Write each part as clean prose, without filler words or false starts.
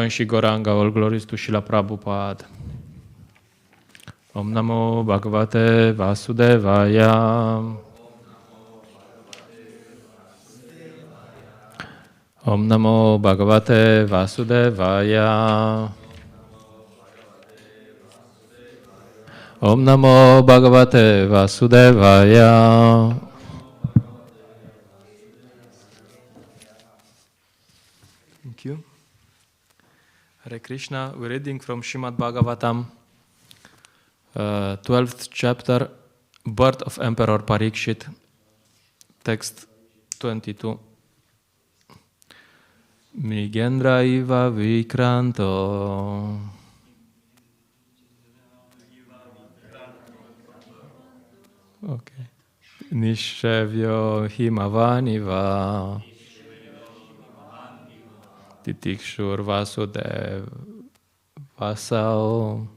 Shri Goranga, all glories to Srila Prabhupada. Om Namo Bhagavate Vasudevaya. Om Namo Bhagavate Vasudevaya. Om Namo Bhagavate Vasudevaya. Thank you. Hare Krishna. We're reading from Srimad Bhagavatam, 12th chapter, Birth of Emperor Parikshit, text 22. Mrigendra iva vikranto. Okay. Nishevyo himavaniva. Titikshur Vasudev Vasao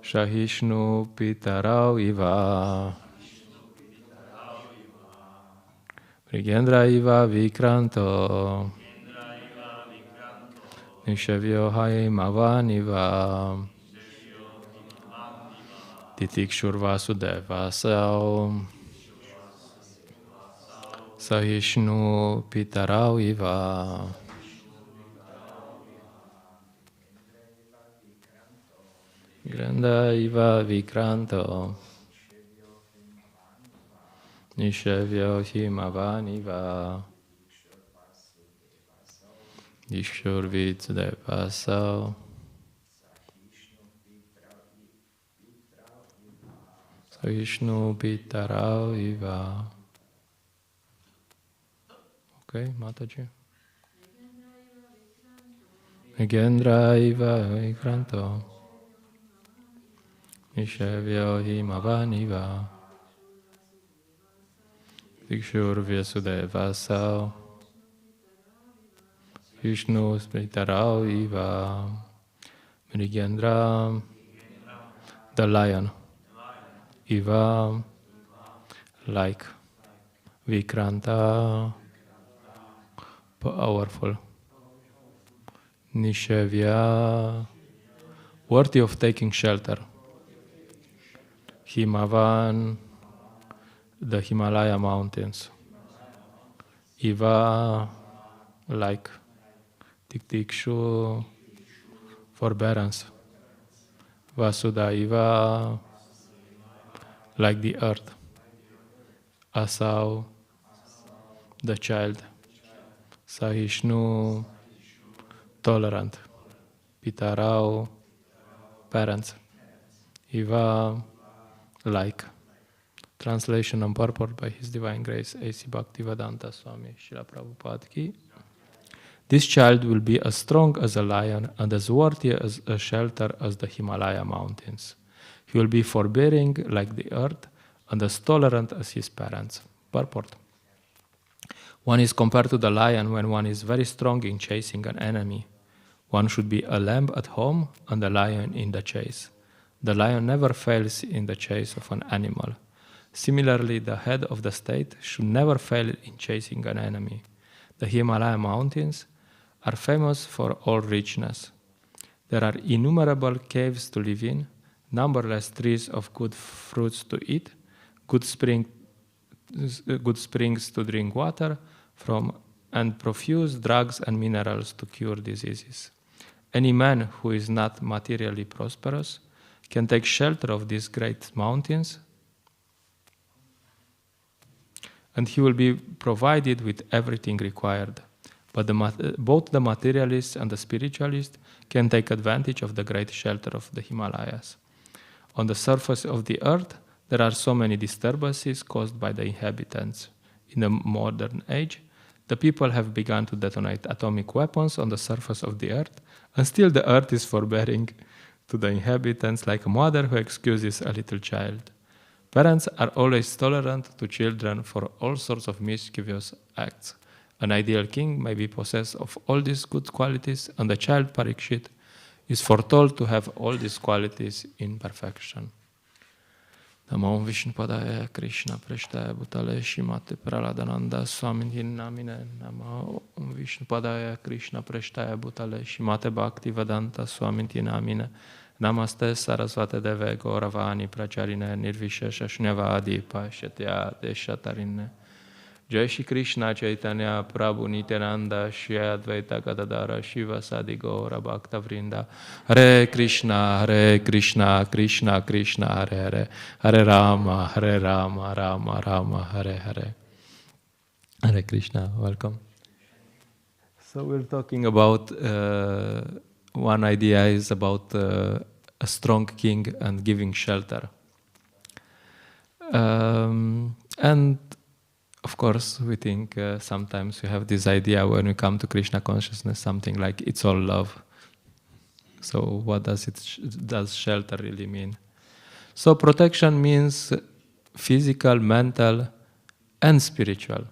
Shahishnu Pitarau Iva Mrigendra Iva Vikranto Nishevyo Haimavaniva Titikshur Vasudev Vasao Sahishnu Pitarau Iva Granda Iva Vikranto Nishevyo Himavaniva Dikshur Vitsudevasau Sahishnu Pitarau Iva. Okay, Mataji. Mrigendra iva vikranto Nishevyo himavaniva Dikshur Vyasudevasau Vishnu Spritarau Iva Mrigendra, the lion, Iva, like Vikranta, powerful. Nishevya, worthy of taking shelter. Himavan, the Himalaya mountains. Iva, like Tiktikshu, forbearance. Vasudaiva, like the earth. Asau, the child. Sahishnu, tolerant. Pitarau, parents. Iva, like. Translation and purport by His Divine Grace A.C. Bhaktivedanta Swami Srila Prabhupada Ki. This child will be as strong as a lion and as worthy as a shelter as the Himalaya mountains. He will be forbearing like the earth and as tolerant as his parents. Purport. One is compared to the lion when one is very strong in chasing an enemy. One should be a lamb at home and a lion in the chase. The lion never fails in the chase of an animal. Similarly, the head of the state should never fail in chasing an enemy. The Himalaya mountains are famous for all richness. There are innumerable caves to live in, numberless trees of good fruits to eat, good springs to drink water from, and profuse drugs and minerals to cure diseases. Any man who is not materially prosperous can take shelter of these great mountains, and he will be provided with everything required. But both the materialist and the spiritualist can take advantage of the great shelter of the Himalayas. On the surface of the earth, there are so many disturbances caused by the inhabitants. In the modern age, the people have begun to detonate atomic weapons on the surface of the earth, and still the earth is forbearing to the inhabitants like a mother who excuses a little child. Parents are always tolerant to children for all sorts of mischievous acts. An ideal king may be possessed of all these good qualities, and the child Parikshit is foretold to have all these qualities in perfection. Namo Vishnupadaya Krishna Prashtaya Bhutale Shimate Praladananda Swamiti Namine. Namo Vishnupadaya Krishna Prashtaya Bhutale Shimate Bhakti Vedanta Swamiti Namine. Namaste Sarasvate Deve Gauravani Pracharine Nirvishesha Shunyavadi Pashatya Deshatarine. Jai Shri Krishna Chaitanya Prabhu Nityananda Shri Advaita Gadadara Shiva Sadi Gaura Bhakta Vrinda. Hare Krishna Krishna Krishna Hare Hare Hare Rama Rama Rama Hare Hare. Hare Krishna, welcome. So we're talking about one idea is about a strong king and giving shelter. And of course, we think sometimes we have this idea when we come to Krishna consciousness, something like it's all love. So what does shelter really mean? So protection means physical, mental, and spiritual.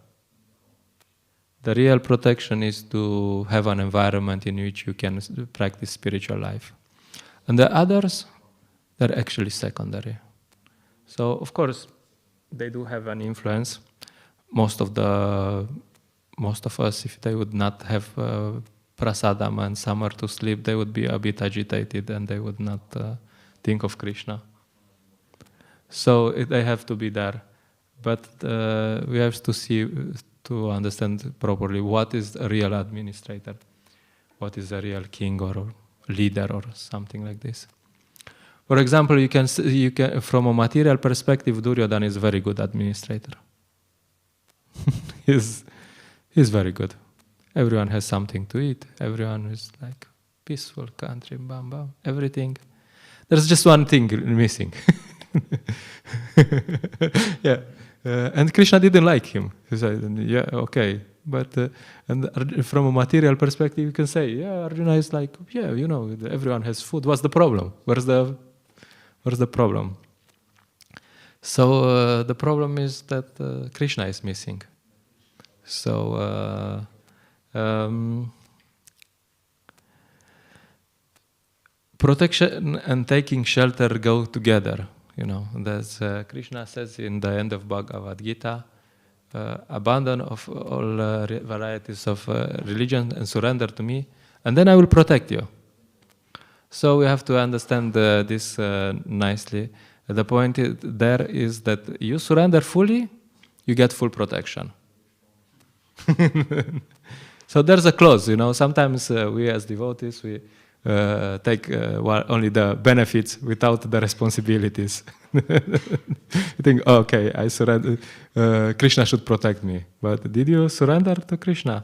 The real protection is to have an environment in which you can practice spiritual life. And the others, they're actually secondary. So of course, they do have an influence. Most of us, if they would not have prasadam and somewhere to sleep, they would be a bit agitated and they would not think of Krishna. So they have to be there. But we have to understand properly what is a real administrator, what is a real king or leader or something like this. For example, you can from a material perspective, Duryodhana is a very good administrator. He's very good. Everyone has something to eat. Everyone is like peaceful country, bam bam, everything. There's just one thing missing. Yeah, and Krishna didn't like him. He said, "Yeah, okay," but and from a material perspective, you can say, "Yeah, Arjuna is like, yeah, everyone has food. What's the problem? Where's the problem?" So the problem is that Krishna is missing. So protection and taking shelter go together. That's Krishna says in the end of Bhagavad Gita, abandon of all varieties of religion and surrender to me, and then I will protect you. So we have to understand this nicely. The point there is that you surrender fully, you get full protection. So there's a clause, Sometimes we as devotees, we take only the benefits without the responsibilities. You think, okay, I surrender. Krishna should protect me. But did you surrender to Krishna?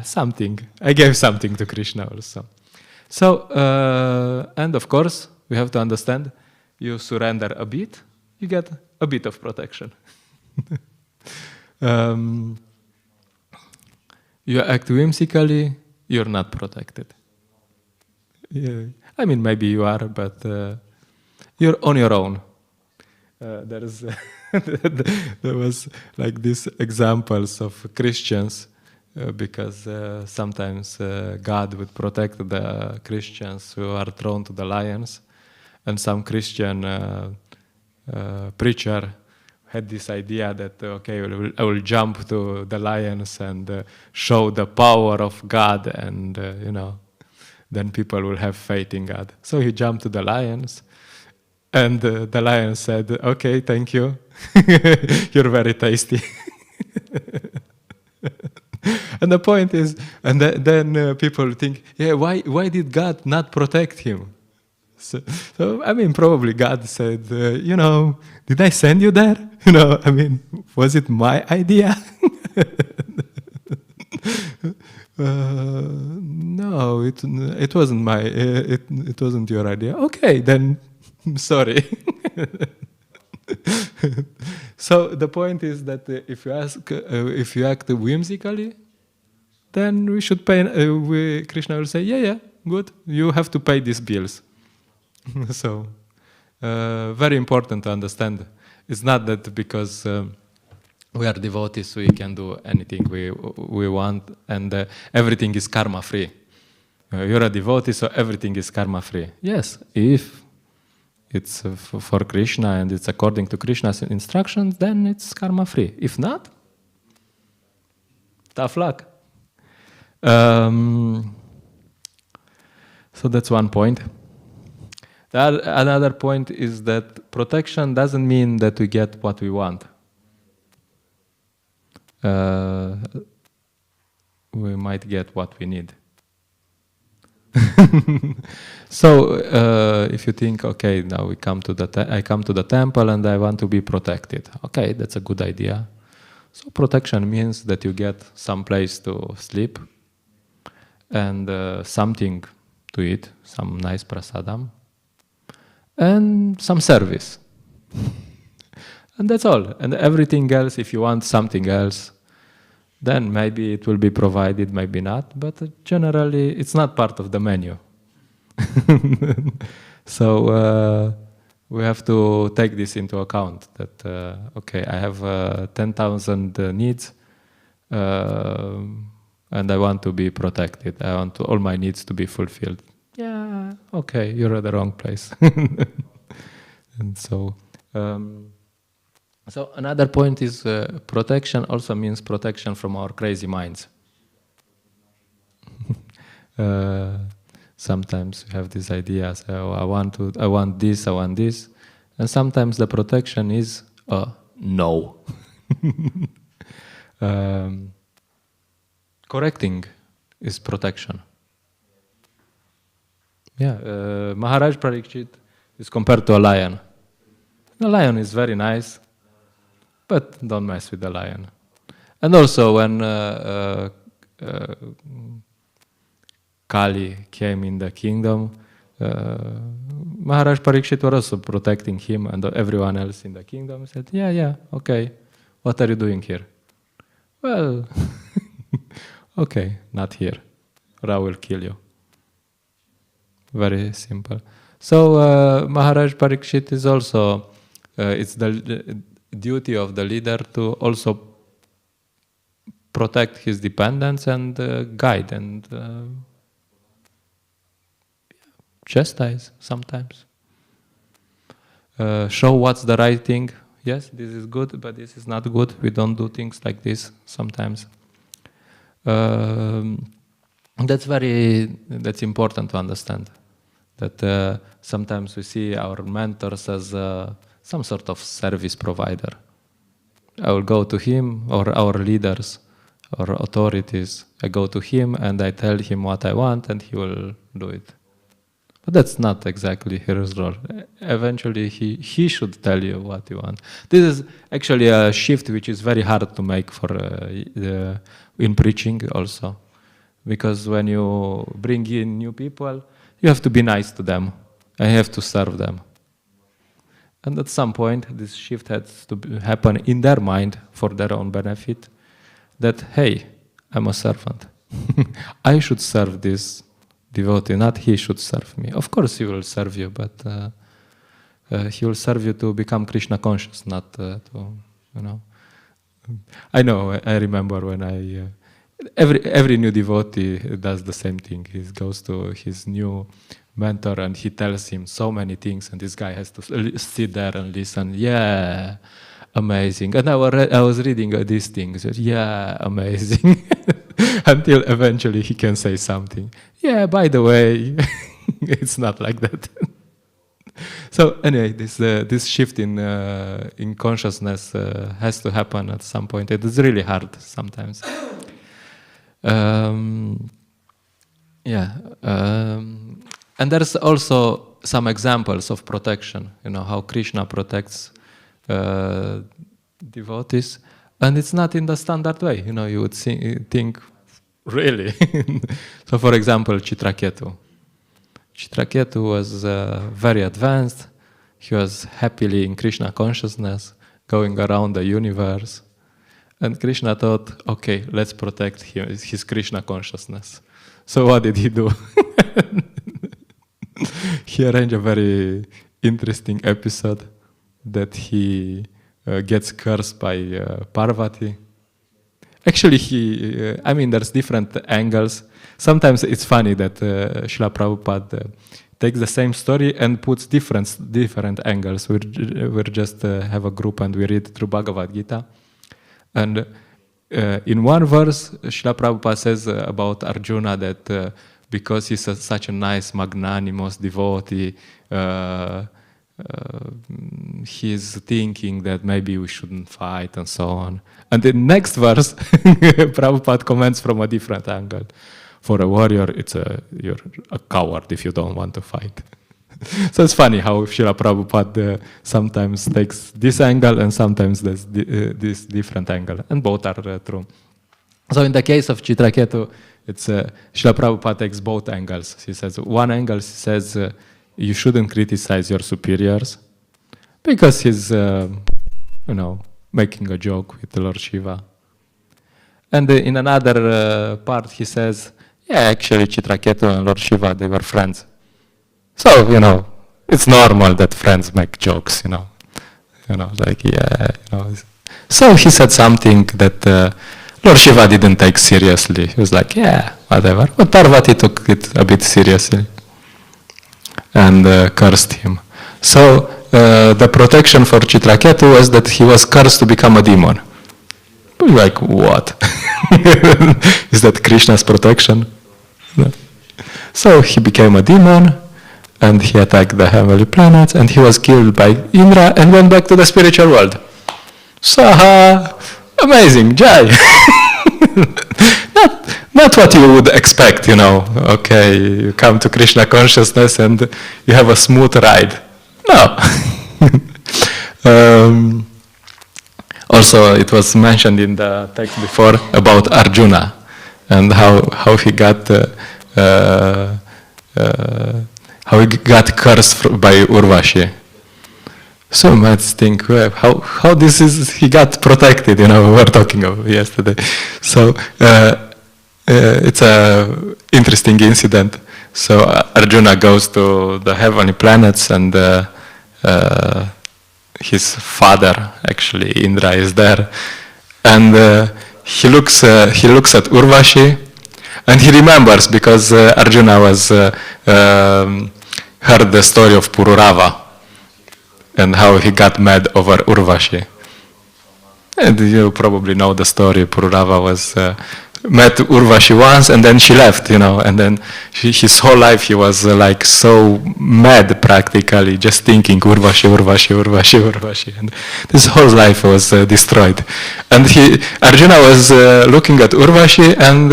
Something. I gave something to Krishna also. So, and of course, we have to understand, you surrender a bit, you get a bit of protection. You act whimsically, you're not protected. Yeah. I mean, maybe you are, but you're on your own. There was like these examples of Christians, because sometimes God would protect the Christians who are thrown to the lions, and some Christian preacher had this idea that, okay, I will jump to the lions and show the power of God, and then people will have faith in God. So he jumped to the lions, and the lions said, "Okay, thank you, you're very tasty." And the point is, and then people think, yeah, why did God not protect him? So I mean, probably God said, did I send you there? Was it my idea? No, it wasn't it wasn't your idea. Okay, then sorry. So the point is that if you act whimsically, then we should pay. Krishna will say, yeah, good. You have to pay these bills. So very important to understand. It's not that because we are devotees we can do anything we want, and everything is karma free. You're a devotee, so everything is karma free. Yes, if it's for Krishna and it's according to Krishna's instructions, then it's karma-free. If not, tough luck. So that's one point. Another point is that protection doesn't mean that we get what we want. We might get what we need. So if you think, okay, now I come to the temple and I want to be protected. Okay, that's a good idea. So protection means that you get some place to sleep and something to eat, some nice prasadam, and some service. And that's all. And everything else, if you want something else, then maybe it will be provided, maybe not. But generally, it's not part of the menu. So we have to take this into account. That okay, I have 10,000 needs, and I want to be protected. I want all my needs to be fulfilled. Yeah, okay, you're at the wrong place. And so. So another point is protection also means protection from our crazy minds. Sometimes we have these ideas, oh, I want this, and sometimes the protection is no. Correcting is protection. Yeah, Maharaj Parikshit is compared to a lion. The lion is very nice, but don't mess with the lion. And also when Kali came in the kingdom, Maharaj Parikshit was also protecting him and everyone else in the kingdom. He said, yeah, okay, what are you doing here? Well, okay, not here, or I will kill you. Very simple. So Maharaj Parikshit is also, it's the duty of the leader to also protect his dependents and guide and chastise sometimes. Show what's the right thing. Yes, this is good, but this is not good. We don't do things like this sometimes. That's important to understand. That sometimes we see our mentors as some sort of service provider. I will go to him, or our leaders, or authorities. I go to him and I tell him what I want and he will do it. But that's not exactly his role. Eventually he should tell you what you want. This is actually a shift which is very hard to make for in preaching also. Because when you bring in new people, you have to be nice to them and you have to serve them. And at some point, this shift has to happen in their mind for their own benefit, that, hey, I'm a servant. I should serve this devotee, not he should serve me. Of course he will serve you, but he will serve you to become Krishna conscious, not to, I remember when every new devotee does the same thing. He goes to his new mentor and he tells him so many things, and this guy has to sit there and listen. Yeah, amazing. And I was reading these things. Yeah, amazing. Until eventually he can say something. Yeah, by the way, it's not like that. So anyway, this shift in consciousness has to happen at some point. It is really hard sometimes. And there's also some examples of protection, how Krishna protects devotees, and it's not in the standard way. You would think, really? So for example, Chitraketu. Chitraketu was very advanced. He was happily in Krishna consciousness, going around the universe. And Krishna thought, okay, let's protect his Krishna consciousness. So what did he do? He arranged a very interesting episode that he gets cursed by Parvati. Actually, there's different angles. Sometimes it's funny that Srila Prabhupada takes the same story and puts different angles. We just have a group and we read through Bhagavad Gita. And in one verse, Srila Prabhupada says about Arjuna that because he's such a nice, magnanimous devotee, he's thinking that maybe we shouldn't fight and so on. And the next verse, Prabhupada comments from a different angle. For a warrior, you're a coward if you don't want to fight. So it's funny how Srila Prabhupada sometimes takes this angle and sometimes this different angle, and both are true. So in the case of Chitraketu, it's Srila Prabhupada takes both angles. He says one angle, he says you shouldn't criticize your superiors because he's making a joke with Lord Shiva. And in another part, he says, yeah, actually Chitraketu and Lord Shiva, they were friends. So, it's normal that friends make jokes, So he said something that Lord Shiva didn't take seriously. He was like, yeah, whatever. But Parvati took it a bit seriously and cursed him. So the protection for Chitraketu was that he was cursed to become a demon. Like, what? Is that Krishna's protection? No. So he became a demon, and he attacked the heavenly planets, and he was killed by Indra and went back to the spiritual world. Saha! Amazing, Jai! Not what you would expect, Okay, you come to Krishna consciousness and you have a smooth ride. No. Also, it was mentioned in the text before about Arjuna and how he got cursed by Urvashi. So you might think, well, how this is he got protected? We were talking about yesterday. So it's a interesting incident. So Arjuna goes to the heavenly planets and. His father, actually, Indra, is there, and he looks at Urvashi, and he remembers because Arjuna was heard the story of Pururava and how he got mad over Urvashi. And you probably know the story. Pururava was met Urvashi once, and then she left, and then his whole life he was like so mad practically, just thinking Urvashi, and his whole life was destroyed. And Arjuna was looking at Urvashi and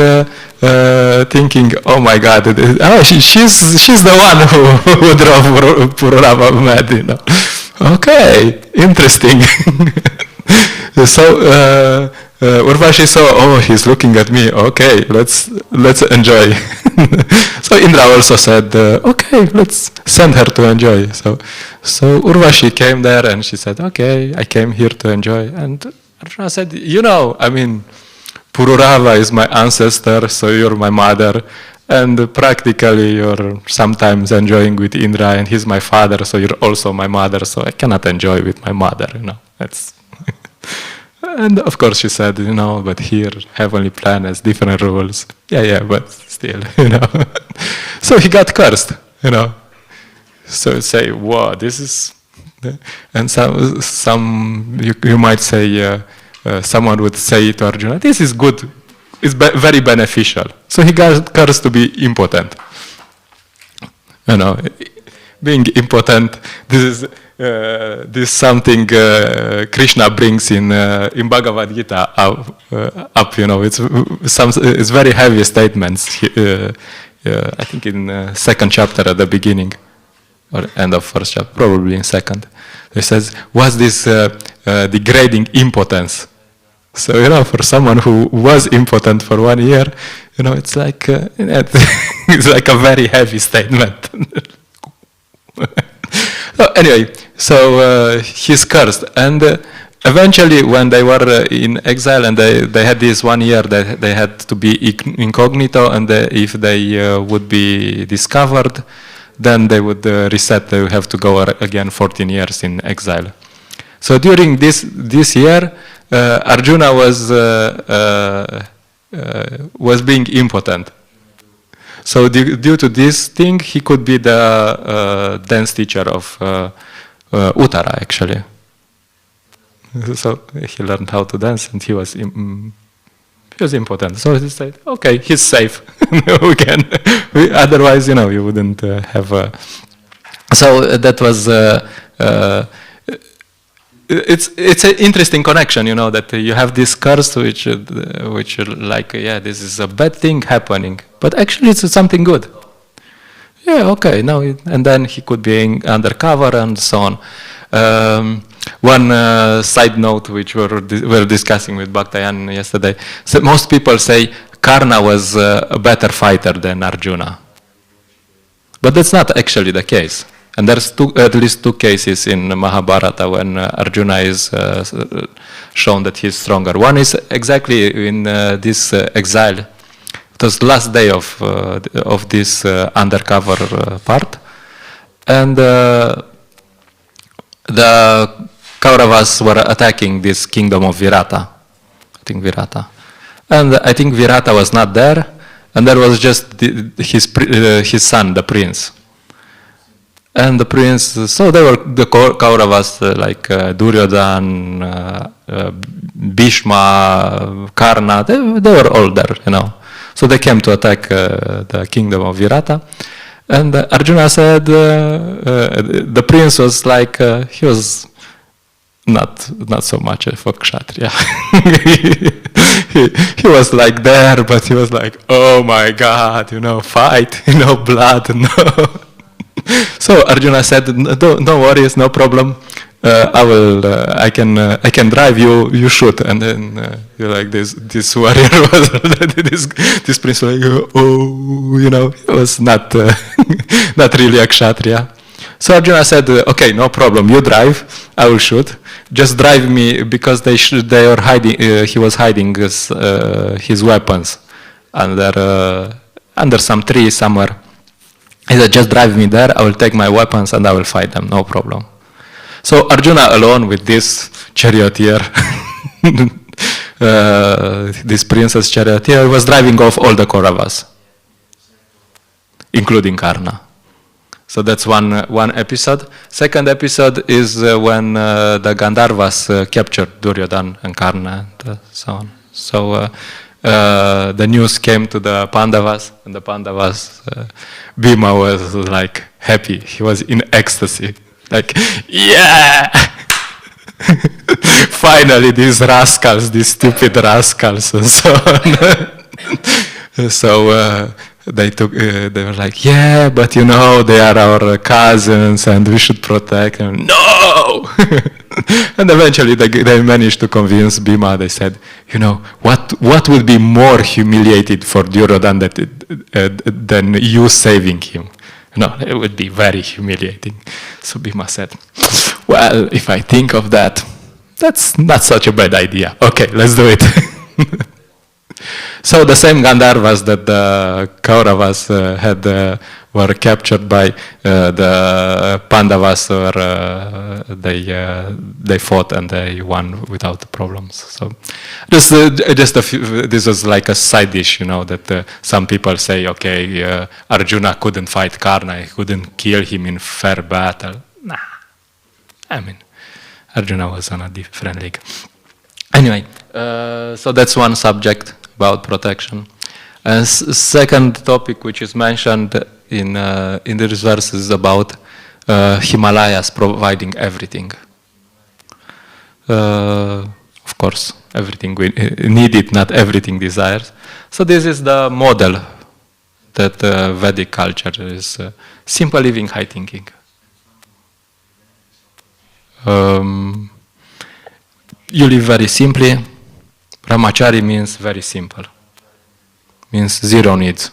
thinking, oh my God, she's the one who drove Pururava mad, Okay, interesting. So Urvashi saw, he's looking at me. Okay, let's enjoy. So Indra also said, okay, let's send her to enjoy. So Urvashi came there and she said, okay, I came here to enjoy. And Arjuna said, Pururava is my ancestor, so you're my mother. And practically you're sometimes enjoying with Indra, and he's my father, so you're also my mother, so I cannot enjoy with my mother, That's... And of course she said, but here, heavenly planets, different rules. Yeah, but still, So he got cursed, So say, wow, this is... And some you might say, someone would say to Arjuna, this is good, it's very beneficial. So he got cursed to be impotent. Being impotent, this is something Krishna brings in Bhagavad Gita up. It's very heavy statements. I think in second chapter at the beginning, or end of first chapter, probably in second. It says, "What's this degrading impotence?" So for someone who was impotent for 1 year, it's like it's like a very heavy statement. So anyway, he's cursed, and eventually, when they were in exile and they had this 1 year that they had to be incognito, and if they would be discovered, then they would reset. They would have to go again 14 years in exile. So during this year, Arjuna was being impotent. So due to this thing, he could be the dance teacher of Uttara, actually. So he learned how to dance, and he was important. So he said, okay, he's safe. We can. Otherwise, you wouldn't have. So that was. It's an interesting connection, that you have this curse which like, this is a bad thing happening, but actually it's something good. Yeah, okay, now and then he could be undercover and so on. One side note which we were discussing with Bhaktayan yesterday. So most people say Karna was a better fighter than Arjuna, but that's not actually the case. And there's at least two cases in Mahabharata when Arjuna is shown that he's stronger. One is exactly in this exile. It was the last day of this undercover part, and the Kauravas were attacking this kingdom of Virata. I think Virata, and I think Virata was not there, and there was just his son, the prince. And the prince, so they were the Kauravas like Duryodhan, Bhishma, Karna, they were all there, So they came to attack the kingdom of Virata. And Arjuna said, the prince was like, he was not so much for Kshatriya. he was like there, but he was like, oh my God, fight, blood, no. So Arjuna said, "Don't worry, it's no problem. I can drive you. You shoot." And then you're like this warrior was this prince was like, oh, he was not not really a kshatriya. So Arjuna said, "Okay, no problem. You drive. I will shoot. Just drive me," because they were hiding. He was hiding his weapons under some tree somewhere. He said, "Just drive me there, I will take my weapons and I will fight them, no problem." So Arjuna alone with this charioteer, this princess charioteer, was driving off all the Kauravas, including Karna. So that's one episode. Second episode is when the Gandharvas captured Duryodhan and Karna and so on. So the news came to the Pandavas, and the Pandavas, Bhima was like happy. He was in ecstasy. Like, yeah! Finally, these rascals, these stupid rascals, and so on. So they were like, yeah, but they are our cousins, and we should protect them. No! And eventually they managed to convince Bhima. They said, what would be more humiliated for Duryodhan than you saving him? No, it would be very humiliating. So Bhima said, well, if I think of that, that's not such a bad idea. Okay, let's do it. So the same Gandharvas that the Kauravas were captured by the Pandavas, they fought and they won without problems. So just a few, this was like a side dish, that some people say, okay, Arjuna couldn't fight Karna, he couldn't kill him in fair battle. Nah, Arjuna was on a different league. Anyway, so that's one subject about protection. And second topic which is mentioned in this verse is about Himalayas providing everything. Of course, everything we needed, not everything desired. So this is the model that Vedic culture is: simple living, high thinking. You live very simply. Brahmachari means very simple. Means zero needs.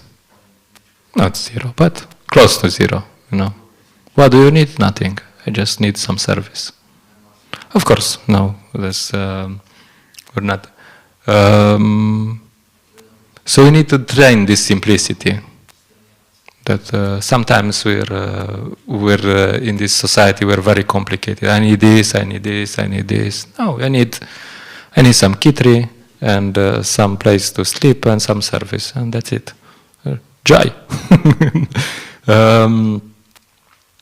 Not zero, but close to zero, What do you need? Nothing. I just need some service. Of course, no, we're not. So we need to train this simplicity. That sometimes we're in this society, we're very complicated. I need this, I need this, I need this. No, I need some kitri and some place to sleep and some service, and that's it. Jai.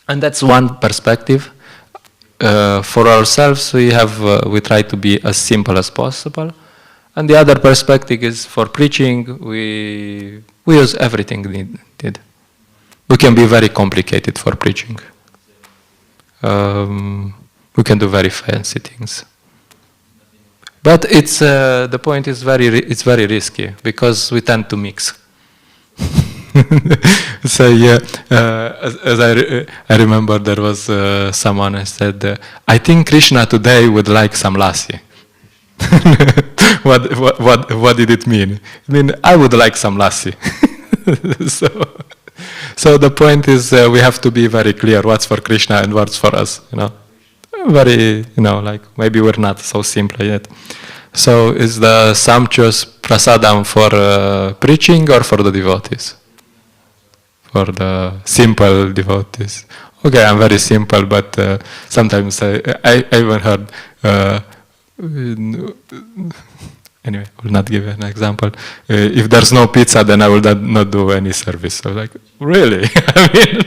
And that's one perspective. For ourselves, we try to be as simple as possible. And the other perspective is for preaching, we use everything needed. We can be very complicated for preaching. We can do very fancy things. But the point is it's very risky because we tend to mix. So yeah, as I remember, there was someone who said, "I think Krishna today would like some lassi." What did it mean? I mean, I would like some lassi. So the point is, we have to be very clear what's for Krishna and what's for us. Very, like maybe we're not so simple yet. So is the sumptuous prasadam for preaching or for the devotees? For the simple devotees. Okay, I'm very simple, but sometimes I even heard, anyway, I will not give an example. If there's no pizza, then I will not do any service. So like, really? I mean,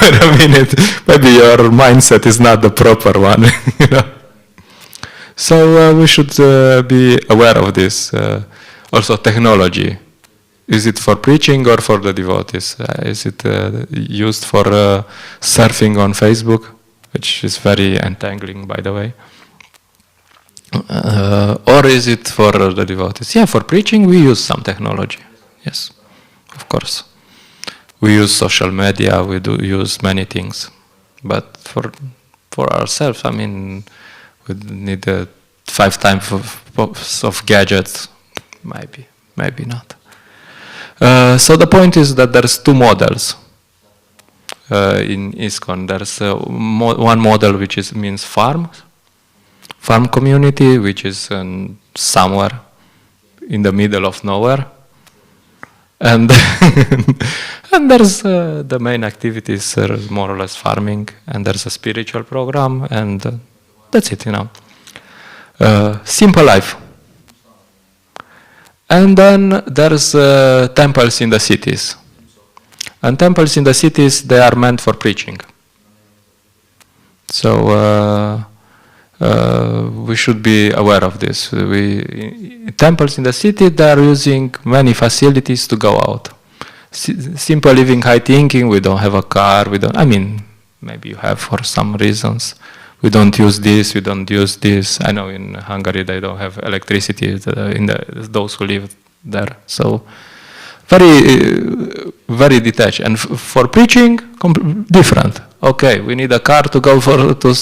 wait a minute, maybe your mindset is not the proper one, So we should be aware of this. Also technology. Is it for preaching or for the devotees? Is it used for surfing on Facebook, which is very entangling, by the way? Or is it for the devotees? Yeah, for preaching we use some technology. Yes, of course. We use social media, we do use many things. But for ourselves, I mean, we need 5 times of gadgets. Maybe not. So the point is that there's 2 models in ISKCON. There's one model which means farm community, which is somewhere in the middle of nowhere, and and there's the main activities are more or less farming, and there's a spiritual program, and that's it. Simple life. And then there's temples in the cities. And temples in the cities, they are meant for preaching. So we should be aware of this. Temples in the city, they are using many facilities to go out. Simple living, high thinking, we don't have a car, maybe you have for some reasons. We don't use this, we don't use this. I know in Hungary they don't have electricity, those who live there. So very detached. And for preaching, different. Okay, we need a car to go to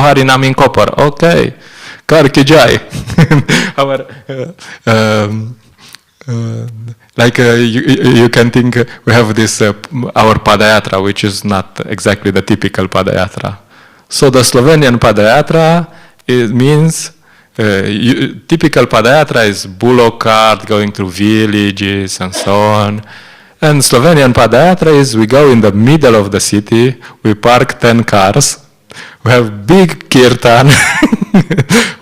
Harinam in Koper. Okay, car ki jai. You can think we have this, our Padayatra, which is not exactly the typical Padayatra. So the Slovenian Padayatra, it means, typical Padayatra is bullock cart going through villages and so on. And Slovenian Padayatra is we go in the middle of the city, we park 10 cars, we have big kirtan,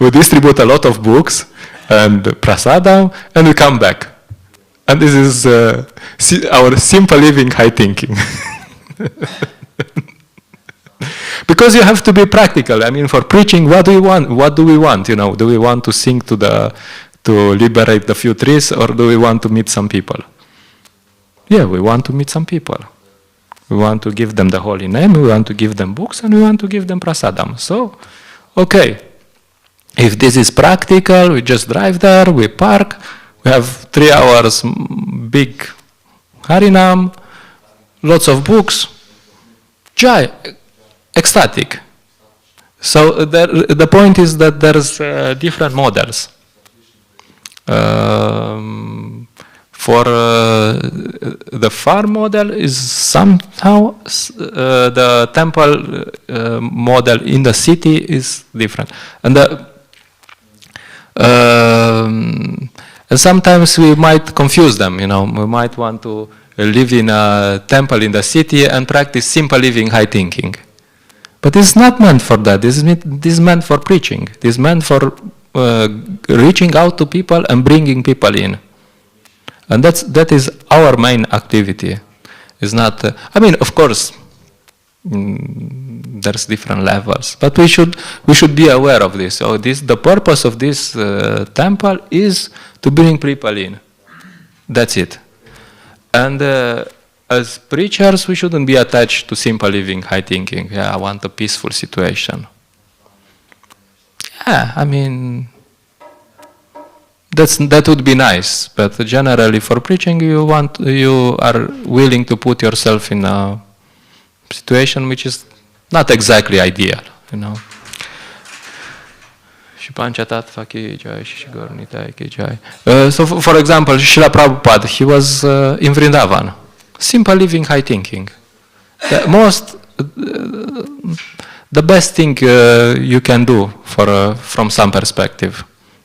we distribute a lot of books and prasadam, and we come back. And this is our simple living, high thinking. Because you have to be practical. For preaching, what do we want? What do we want? Do we want to sing to liberate the few trees, or do we want to meet some people? Yeah, we want to meet some people. We want to give them the holy name, we want to give them books, and we want to give them prasadam. So, okay, if this is practical, we just drive there, we park, we have 3 hours, big Harinam, lots of books, jai, ecstatic. So the point is that there's different models. For the farm model is somehow the temple model in the city is different, and sometimes we might confuse them. We might want to live in a temple in the city and practice simple living, high thinking. But it's not meant for that. This is meant for preaching. This is meant for reaching out to people and bringing people in. And that is our main activity. It's not. I mean, of course, there's different levels, but we should be aware of this. So the purpose of this temple is to bring people in. That's it. And as preachers, we shouldn't be attached to simple living, high thinking. Yeah, I want a peaceful situation. Yeah, I mean, that would be nice. But generally, for preaching, you are willing to put yourself in a situation which is not exactly ideal, you know. So, for example, Srila Prabhupada, he was in Vrindavan. Simple living, high thinking. The best thing you can do from some perspective.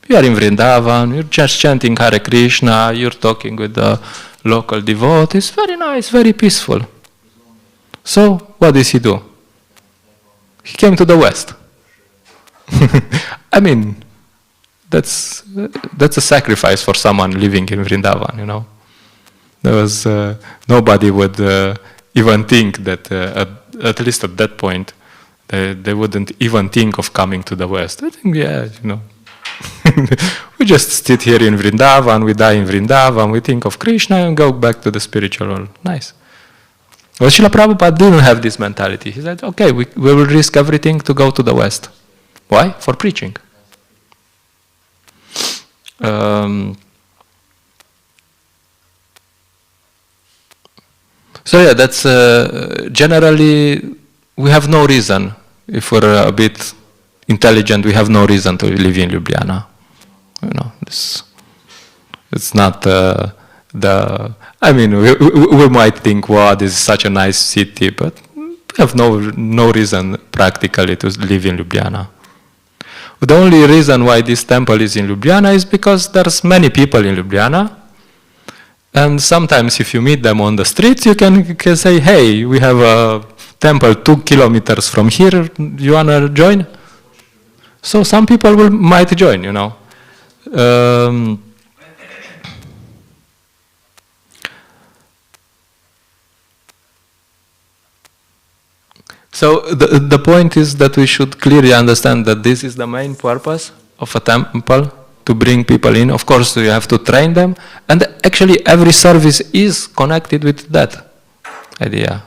You are in Vrindavan, you're just chanting Hare Krišna, you're talking with the local devotees. Very nice, very peaceful. So, what does he do? He came to the West. I mean, that's a sacrifice for someone living in Vrindavan, you know. There was nobody would even think that at least at that point they wouldn't even think of coming to the West. I think, yeah, you know, we just sit here in Vrindavan, we die in Vrindavan, we think of Krishna and go back to the spiritual world. Nice. Well, Srila Prabhupada didn't have this mentality. He said, okay, we will risk everything to go to the West. Why? For preaching. So yeah, that's generally, we have no reason, if we're a bit intelligent, we have no reason to live in Ljubljana. You know, it's not I mean, we might think, wow, this is such a nice city, but we have no reason practically to live in Ljubljana. The only reason why this temple is in Ljubljana is because there's many people in Ljubljana, and sometimes if you meet them on the streets, you can say, hey, we have a temple 2 kilometers from here, you wanna join? So some people might join, you know. So the point is that we should clearly understand that this is the main purpose of a temple, to bring people in. Of course, you have to train them, and actually every service is connected with that idea.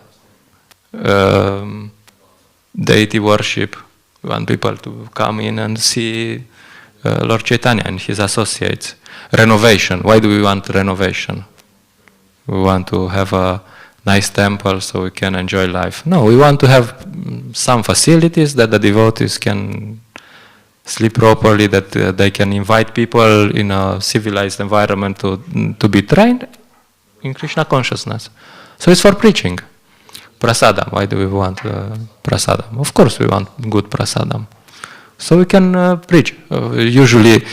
Deity worship. We want people to come in and see Lord Chaitanya and his associates. Renovation. Why do we want renovation? We want to have a nice temple so we can enjoy life. No, we want to have some facilities that the devotees can sleep properly, that they can invite people in a civilized environment to be trained in Krishna consciousness. So it's for preaching. Prasadam. Why do we want prasadam? Of course we want good prasadam. So we can preach. Usually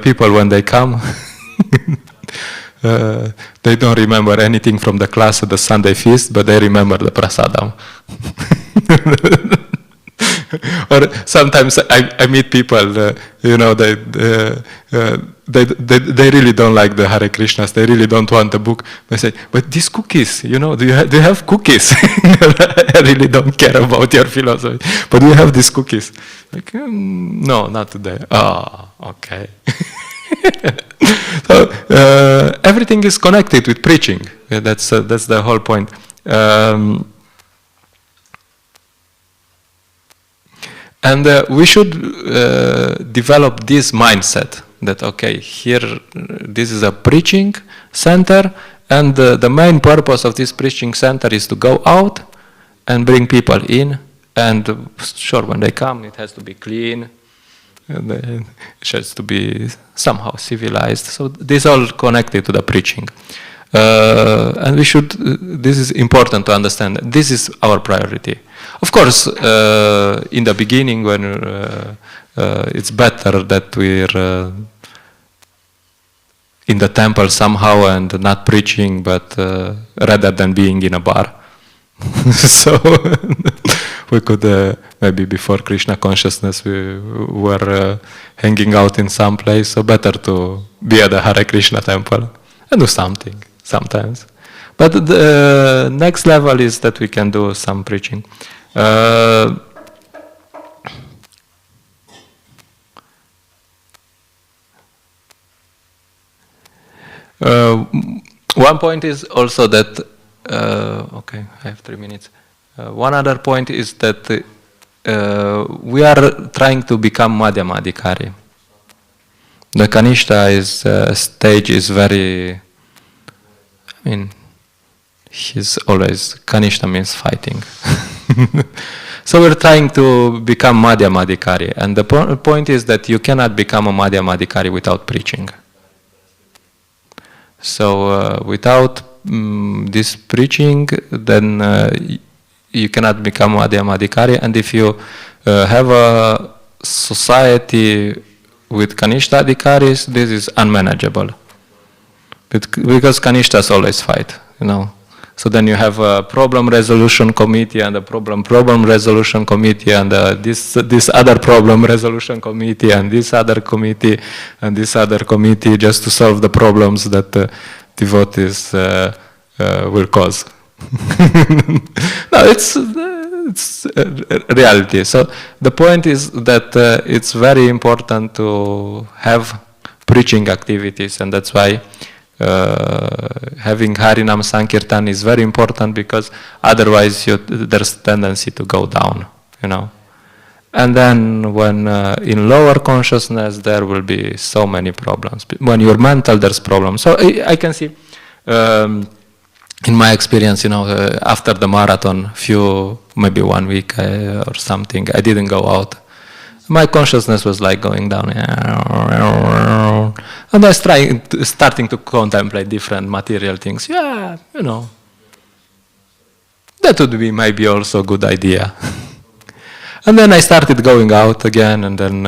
people, when they come, they don't remember anything from the class at the Sunday feast, but they remember the prasadam. Or sometimes I meet people, you know, they really don't like the Hare Krishnas. They really don't want the book. They say, but these cookies, you know, do you have cookies? I really don't care about your philosophy, but we have these cookies. Like, no, not today. Oh, okay. So everything is connected with preaching. That's the whole point. And we should develop this mindset that, okay, here, this is a preaching center, and the main purpose of this preaching center is to go out and bring people in. And sure, when they come, it has to be clean, and it has to be somehow civilized. So this is all connected to the preaching. And we should, this is important to understand, this is our priority. Of course, in the beginning, when it's better that we're in the temple somehow and not preaching, but rather than being in a bar. So we could, maybe before Krishna consciousness, we were hanging out in some place, so better to be at the Hare Krishna temple and do something sometimes. But the next level is that we can do some preaching. One point is also that, okay, I have 3 minutes. One other point is that we are trying to become Madhyamadikari. The Kanishta stage is very, I mean, he's always, Kanishta means fighting. So we're trying to become Madhyamadikari. And the point is that you cannot become a Madhyamadikari without preaching. So without this preaching, then you cannot become Madhyamadikari. And if you have a society with Kanishta Adhikaris, this is unmanageable. Because Kanishtas always fight, you know. So then you have a problem resolution committee and a problem resolution committee and this other problem resolution committee and this other committee and this other committee just to solve the problems that devotees will cause. No, it's reality. So the point is that it's very important to have preaching activities, and that's why having Harinam Sankirtan is very important, because otherwise there's tendency to go down, you know. And then when in lower consciousness there will be so many problems. When you're mental, there's problems. So I can see in my experience, you know, after the marathon, maybe 1 week or something, I didn't go out. My consciousness was like going down, and I was starting to contemplate different material things. Yeah, you know, that would be maybe also a good idea. And then I started going out again, and then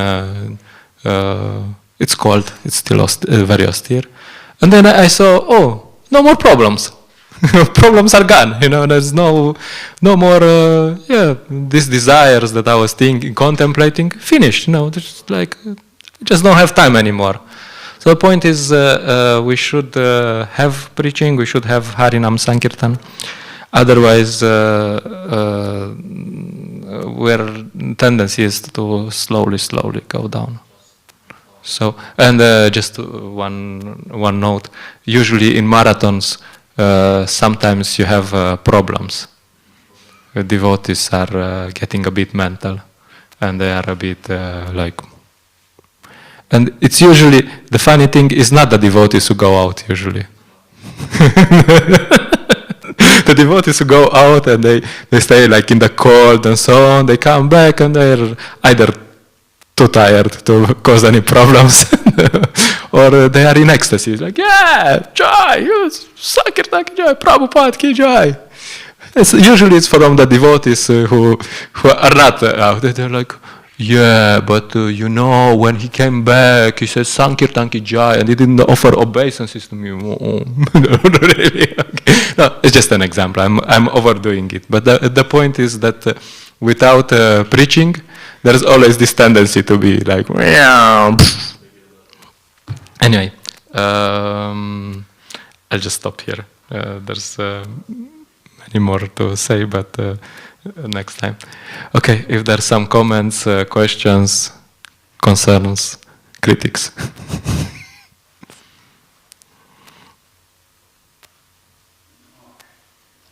it's cold, it's still very austere. And then I saw, oh, no more problems. Problems are gone, you know, there's no more, these desires that I was thinking, contemplating, finished, you know, just like, just don't have time anymore. So the point is, we should have preaching, we should have Harinam Sankirtan, otherwise where tendency is to slowly go down. So, and just one note, usually in marathons, sometimes you have problems. The devotees are getting a bit mental, and they are a bit like. And it's usually, the funny thing is not the devotees who go out usually. The devotees who go out and they stay like in the cold and so on, they come back and they're either too tired to cause any problems, or they are in ecstasy. It's like, yeah, joy, Sankirtan ki joy, Prabhupada ki joy. Usually it's from the devotees who are not out. They're like, yeah, but you know, when he came back, he said Sankirtan ki joy, and he didn't offer obeisances to me. Really? Okay. No, it's just an example. I'm overdoing it. But the point is that without preaching, there's always this tendency to be like, anyway, I'll just stop here. There's many more to say, but next time. Okay, if there's some comments, questions, concerns, critics.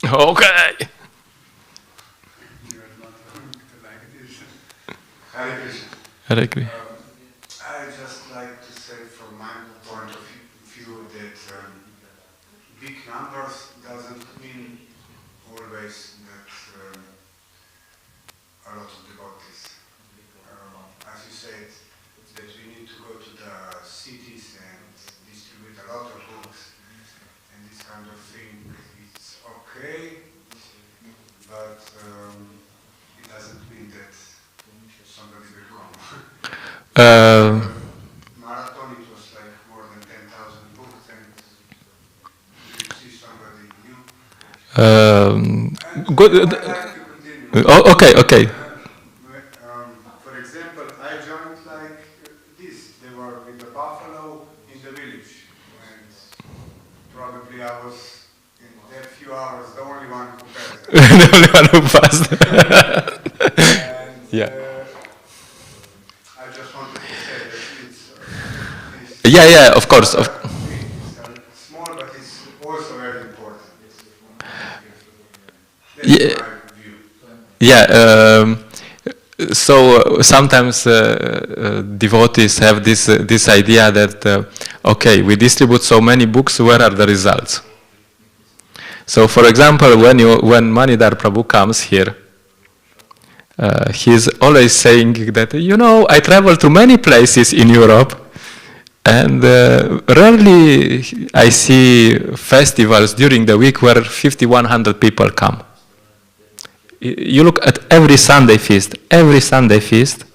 Okay. Hare Krišna. Hare Krišna. I just like to say from my point of view that big numbers doesn't mean always that a lot of devotees. As you said, that we need to go to the cities and distribute a lot of books and this kind of thing. It's okay, but it doesn't mean that somebody will come. Marathon, it was like more than 10,000 books, and you see somebody new. Good. Okay. For example, I joined like this. They were with the buffalo in the village, and probably I was in their only one who passed. The only one who passed. And Yeah. I just wanted to say that it's Yeah, of course. it's small, but it's also very important. That's Yeah. my view. Yeah. So sometimes devotees have this idea that okay, we distribute so many books. Where are the results? So, for example, when Manidhar Prabhu comes here, he's always saying that I travel to many places in Europe, and rarely I see festivals during the week where 5,100 people come. You look at every Sunday feast. Every Sunday feast,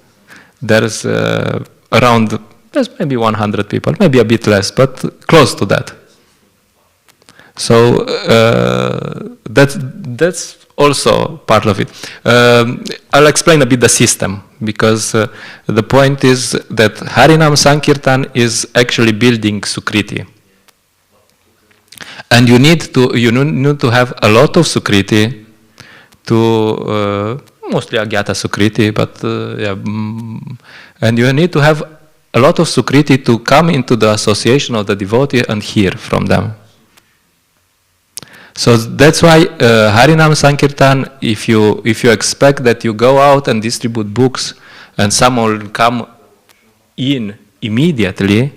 there's there's maybe 100 people, maybe a bit less, but close to that. So that's also part of it. I'll explain a bit the system, because the point is that Harinam Sankirtan is actually building Sukriti. And you need to have a lot of Sukriti to mostly Agyata Sukriti, but and you need to have a lot of Sukriti to come into the association of the devotee and hear from them. So that's why Harinam Sankirtan, if you expect that you go out and distribute books and someone will come in immediately,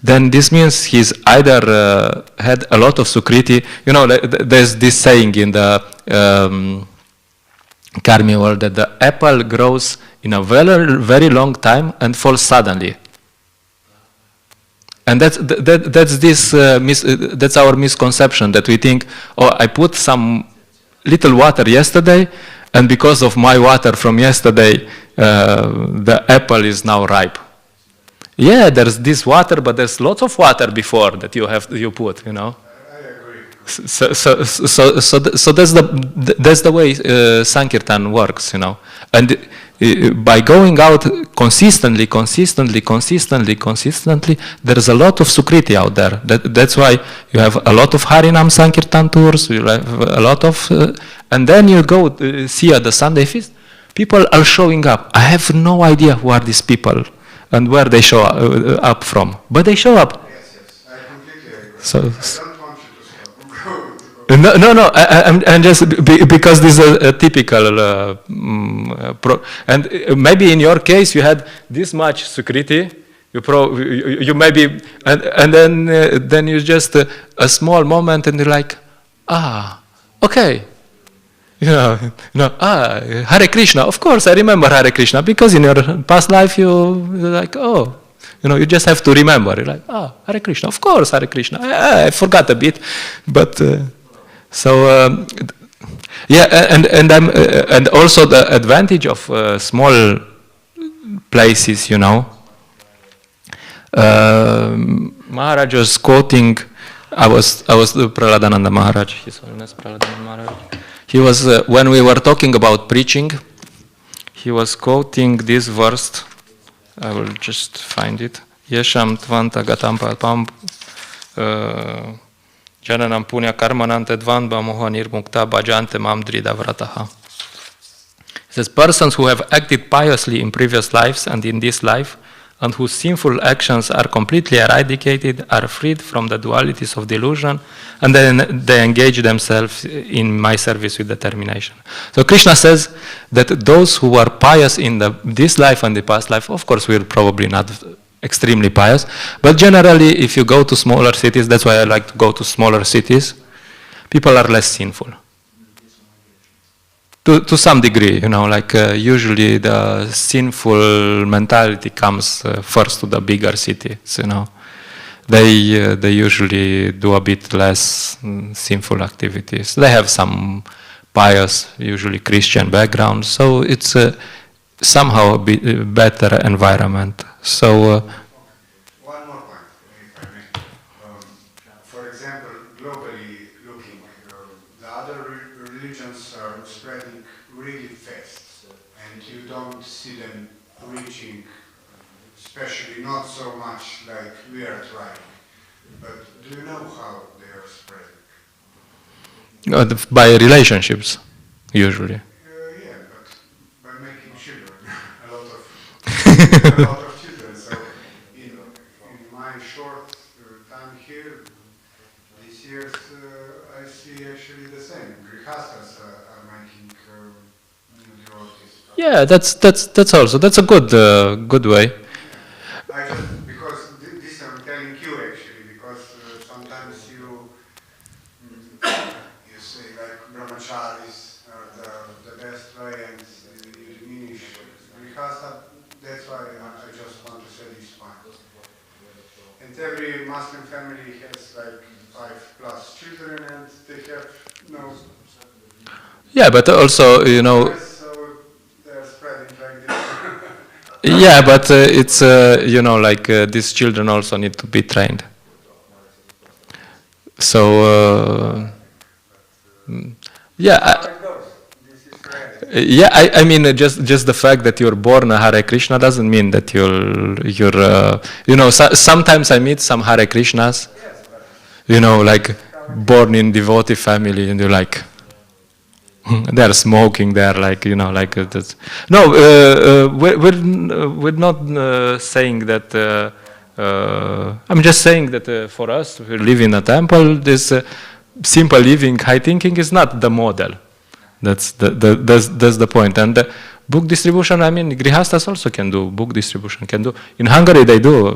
then this means he's either had a lot of Sukriti. There's this saying in the Karmi world that the apple grows in a very, very long time and falls suddenly. And that's our misconception, that we think, oh, I put some little water yesterday, and because of my water from yesterday, the apple is now ripe. Yeah, there's this water, but there's lots of water before that you put. I agree. So that's the way Sankirtan works, and by going out consistently, there's a lot of Sukriti out there. That's why you have a lot of Harinam Sankirtan tours. You have a lot of, and then you go see at the Sunday feast, people are showing up. I have no idea who are these people and where they show up from, but they show up. Yes, I completely agree. So, I don't want you to stop. No. I'm just because this is a typical, and maybe in your case you had this much Sukriti. You maybe, and then you just a small moment, and you're like, okay. Hare Krishna. Of course, I remember Hare Krishna, because in your past life you're like, you just have to remember. You're like, Hare Krishna. Of course, Hare Krishna. I forgot a bit, but and also the advantage of small places. Maharaj was quoting. I was Prahladananda Maharaj. His Holiness Prahladananda Maharaj. He was, when we were talking about preaching, he was quoting this verse. I will just find it. Yesham tvanta gatam palpam jananam punya karmanante dvanba mohanir mukta bhajante mam drida vrataha. It says, persons who have acted piously in previous lives and in this life, and whose sinful actions are completely eradicated, are freed from the dualities of delusion, and then they engage themselves in my service with determination. So Krishna says that those who are pious in this life and the past life, of course we're probably not extremely pious, but generally if you go to smaller cities, that's why I like to go to smaller cities, people are less sinful. To some degree, usually the sinful mentality comes first to the bigger cities, They usually do a bit less sinful activities. They have some pious, usually Christian background, so it's somehow a bit better environment. So one more point, if I may. For example, globally looking, the other religions are spreading really fast, and you don't see them reaching, especially not so much like we are trying. But do you know how they are spreading? By relationships, usually. Yeah, but by making children, a lot of children. So in my short time here, these years, I see actually the same. Grihastas are making new devotees. Yeah, that's a good way. I just, because this I'm telling you actually, because sometimes you say like brahmacharis are the best way and you diminish grihasta. That's why I just want to say this point. And every Muslim family has like 5+ children and they have no. Yeah, but also, So they're spreading like this. yeah, but it's, these children also need to be trained. So, yeah, I mean, just the fact that you're born a Hare Krishna doesn't mean that you're sometimes I meet some Hare Krishnas, like born in devotee family, and you're like, they're smoking, they're like, this. No, we're not saying that, I'm just saying that for us, who live in a temple, this simple living, high thinking is not the model. That's the point. And book distribution, I mean, grihastas also can do book distribution. Can do in Hungary. They do,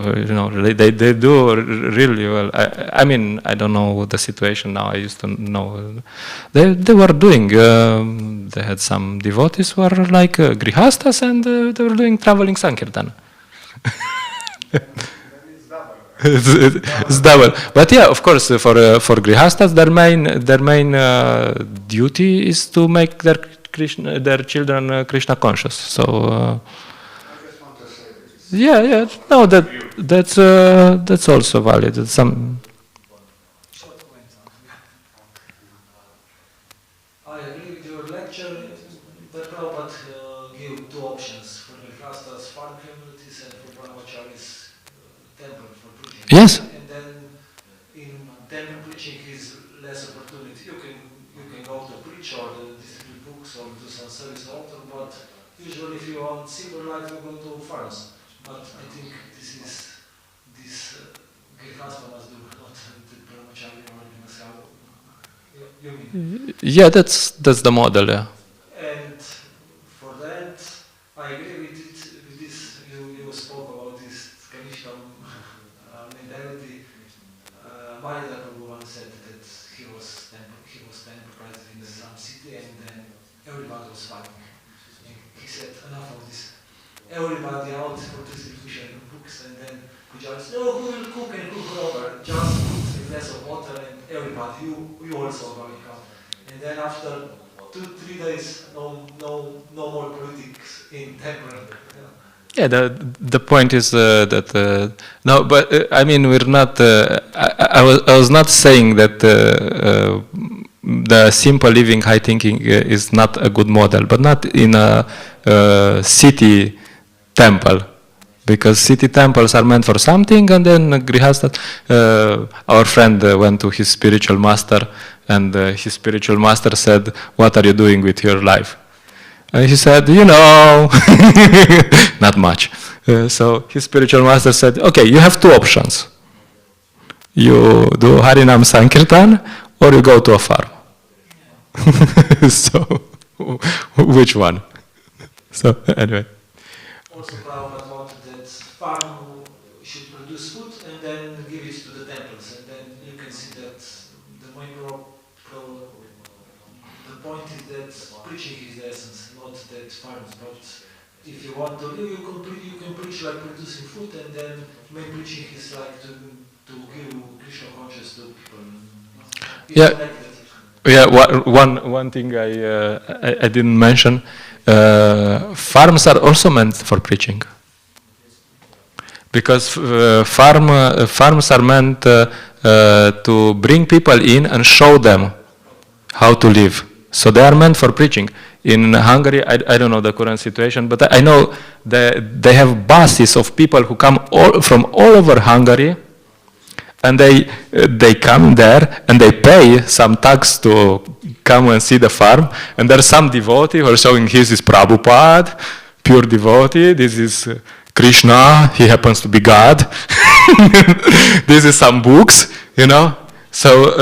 they do really well. I mean, I don't know the situation now. I used to know they were doing. They had some devotees who were like grihastas, and they were doing traveling sankirtan. It's double. But yeah, of course, for grihastas, their main duty is to make their children Krishna conscious. So yeah, no, that's also valid. It's some. I agree with your lecture. The Prabhupada gave two options for grihastas, farm communities, and for brahmacharis, temple for preaching. Yes. And then in temple preaching is less opportunity. You can go to preach or distribute books or do some service altar, but usually if you want simple life, you go to farms. But I think this grihasta must do, not the brahmachari or the you mean? Yeah, that's the model. Yeah. And for that, I agree with this. You spoke about this Kanishka mentality. Mahidara Prabhu once said that he was temple president in some city, and then everybody was fighting. And he said, enough of this. Everybody out for distribution of books, and then Pujari said, no, who will cook and cook over? Just put a glass of water, and everybody, you also going to come. And then after 2-3 days, no more politics in temple. Yeah, the point is that no, but I mean, we're not. I was not saying that the simple living, high thinking is not a good model, but not in a city temple, because city temples are meant for something, and then grihasta. Our friend went to his spiritual master, and his spiritual master said, "What are you doing with your life?" And he said, not much. So his spiritual master said, okay, you have two options. You do Harinam Sankirtan, or you go to a farm. So, which one? So, anyway. Also, Prabhupada wanted that farm should produce food and then give it to the temples. And then you can see that the main the point is that preaching is the essence, not that farms. But if you want to live, you can preach like producing food, and then main preaching is like to give Krishna conscious to people. Yeah. Yeah, one thing I didn't mention, farms are also meant for preaching. Because farms are meant to bring people in and show them how to live. So they are meant for preaching. In Hungary, I don't know the current situation, but I know they have buses of people who come from all over Hungary, and they come there and they pay some tax to come and see the farm. And there's some devotee who are showing, this is Prabhupada, pure devotee. This is Krishna. He happens to be God. This is some books, you know. So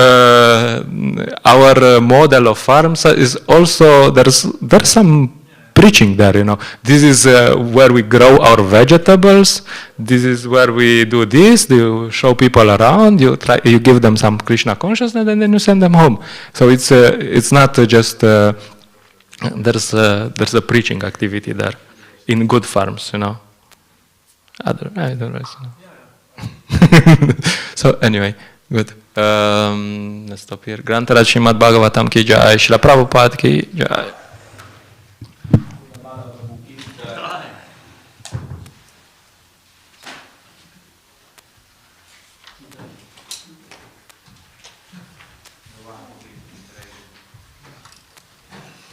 our model of farms is also there's some preaching there, you know. This is where we grow our vegetables. This is where we do this. You show people around. You give them some Krishna consciousness, and then you send them home. So it's not just there's a preaching activity there in good farms, you know. Otherwise, you know. So anyway, good. Let's stop here. Grantaraj Srimad Bhagavatam ki jai, Srila Prabhupada ki jai.